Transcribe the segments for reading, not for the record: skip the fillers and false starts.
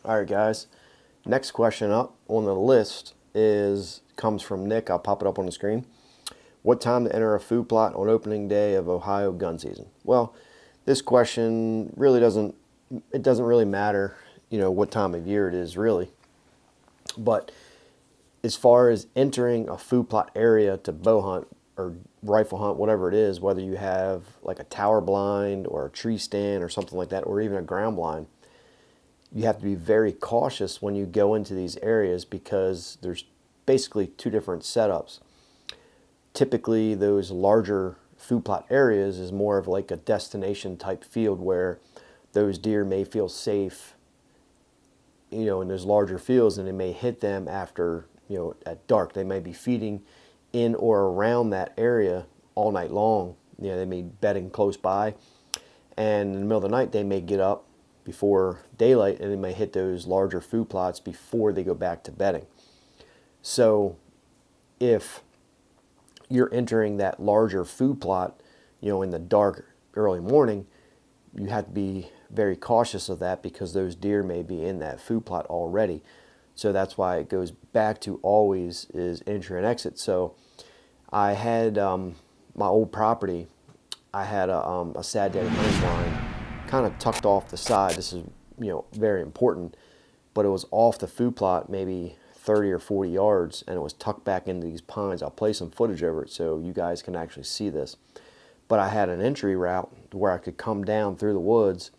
All right, guys. Next question up on the list comes from Nick. I'll pop it up on the screen. What time to enter a food plot on opening day of Ohio gun season? Well, this question really doesn't really matter, what time of year it is really. But as far as entering a food plot area to bow hunt or rifle hunt, whatever it is, whether you have like a tower blind or a tree stand or something like that, or even a ground blind, you have to be very cautious when you go into these areas because there's basically two different setups. Typically, those larger food plot areas is more of like a destination type field where those deer may feel safe, in those larger fields, and they may hit them after, at dark. They may be feeding in or around that area all night long. They may be bedding close by, and in the middle of the night, they may get up before daylight and they may hit those larger food plots before they go back to bedding. So if you're entering that larger food plot, in the dark early morning, you have to be very cautious of that because those deer may be in that food plot already. So that's why it goes back to always is entry and exit. So I had my old property, I had a sad daddy hunting blind kind of tucked off the side. This is, very important, but it was off the food plot maybe 30 or 40 yards, and it was tucked back into these pines. I'll play some footage over it so you guys can actually see this. But I had an entry route where I could come down through the woods,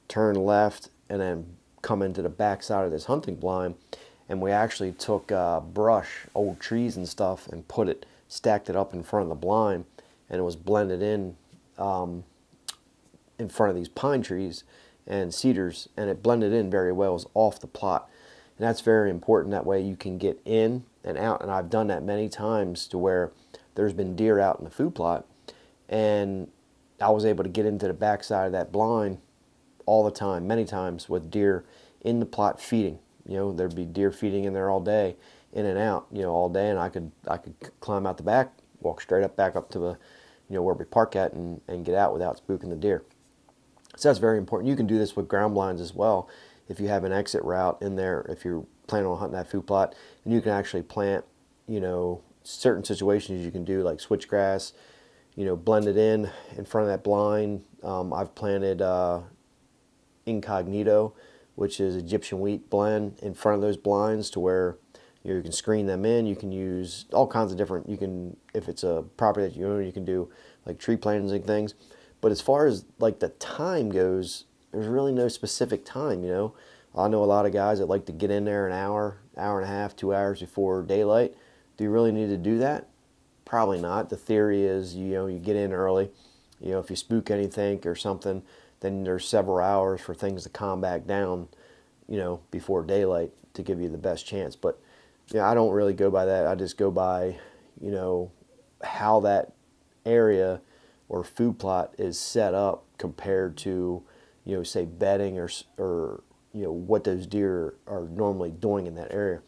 turn left, and then come into the back side of this hunting blind. And we actually took brush, old trees and stuff, and stacked it up in front of the blind, and it was blended in front of these pine trees and cedars, and it blended in very well. It was off the plot, and that's very important. That way you can get in and out, and I've done that many times to where there's been deer out in the food plot, and I was able to get into the backside of that blind all the time, many times, with deer in the plot feeding. There'd be deer feeding in there all day, in and out, all day, and I could climb out the back, walk straight up back up to the, where we park at, and get out without spooking the deer. So that's very important. You can do this with ground blinds as well. If you have an exit route in there, if you're planning on hunting that food plot, and you can actually plant, certain situations you can do like switchgrass, blend it in front of that blind. I've planted incognito, which is Egyptian wheat blend, in front of those blinds to where you can screen them in. You can use all kinds of different, if it's a property that you own, you can do like tree plantings and things. But as far as like the time goes, there's really no specific time, I know a lot of guys that like to get in there an hour, hour and a half, 2 hours before daylight. Do you really need to do that? Probably not. The theory is, you get in early. If you spook anything or something, then there's several hours for things to calm back down, before daylight to give you the best chance. But I don't really go by that. I just go by, how that area or food plot is set up compared to, say bedding or what those deer are normally doing in that area.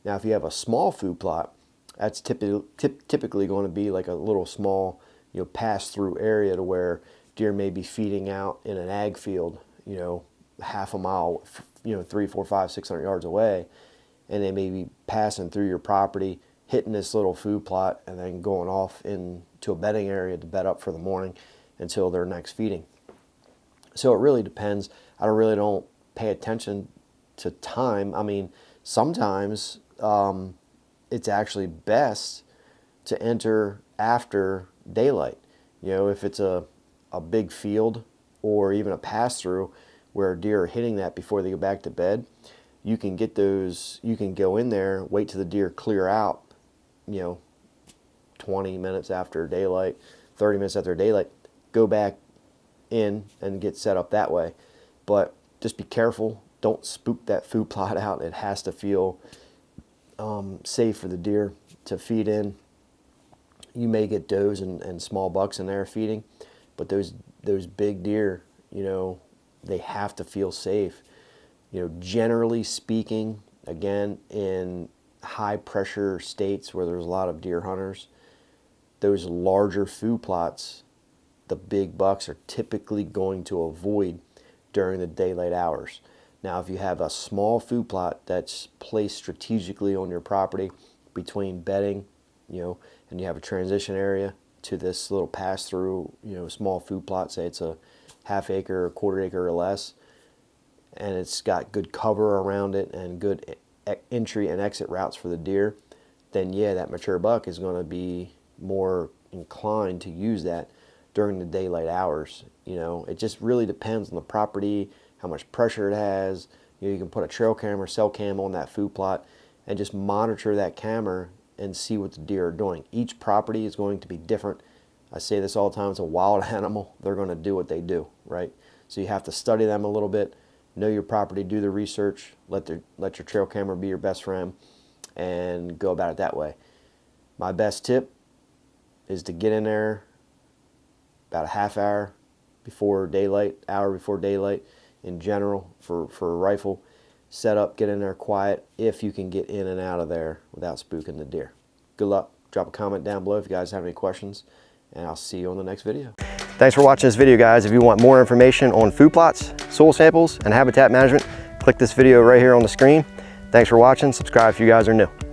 Now, if you have a small food plot, that's typically going to be like a little small, pass-through area to where deer may be feeding out in an ag field, half a mile, 3, 4, 5, 600 yards away, and they may be passing through your property, hitting this little food plot, and then going off into a bedding area to bed up for the morning until their next feeding. So it really depends. I really don't pay attention to time. I mean, sometimes it's actually best to enter after daylight. If it's a big field or even a pass-through where deer are hitting that before they go back to bed, you can get those, you can go in there, wait till the deer clear out, 20 minutes after daylight, 30 minutes after daylight, go back in and get set up that way. But just be careful. Don't spook that food plot out. It has to feel safe for the deer to feed in. You may get does and small bucks in there feeding, but those big deer, they have to feel safe. Generally speaking, again, in high pressure states where there's a lot of deer hunters, those larger food plots, the big bucks are typically going to avoid during the daylight hours. Now, if you have a small food plot that's placed strategically on your property between bedding, and you have a transition area to this little pass-through, small food plot, say it's a half acre, a quarter acre or less, and it's got good cover around it and good entry and exit routes for the deer, then yeah, that mature buck is going to be more inclined to use that during the daylight hours. It just really depends on the property, how much pressure it has. You can put a trail cam or cell cam on that food plot and just monitor that camera and see what the deer are doing. Each property is going to be different. I say this all the time, it's a wild animal. They're going to do what they do, right? So you have to study them a little bit, know your property, do the research, let your trail camera be your best friend, and go about it that way. My best tip is to get in there about a half hour before daylight, hour before daylight in general for a rifle. Set up, get in there quiet if you can get in and out of there without spooking the deer. Good luck. Drop a comment down below if you guys have any questions, and I'll see you on the next video. Thanks for watching this video, guys. If you want more information on food plots, soil samples, and habitat management, click this video right here on the screen. Thanks for watching. Subscribe if you guys are new.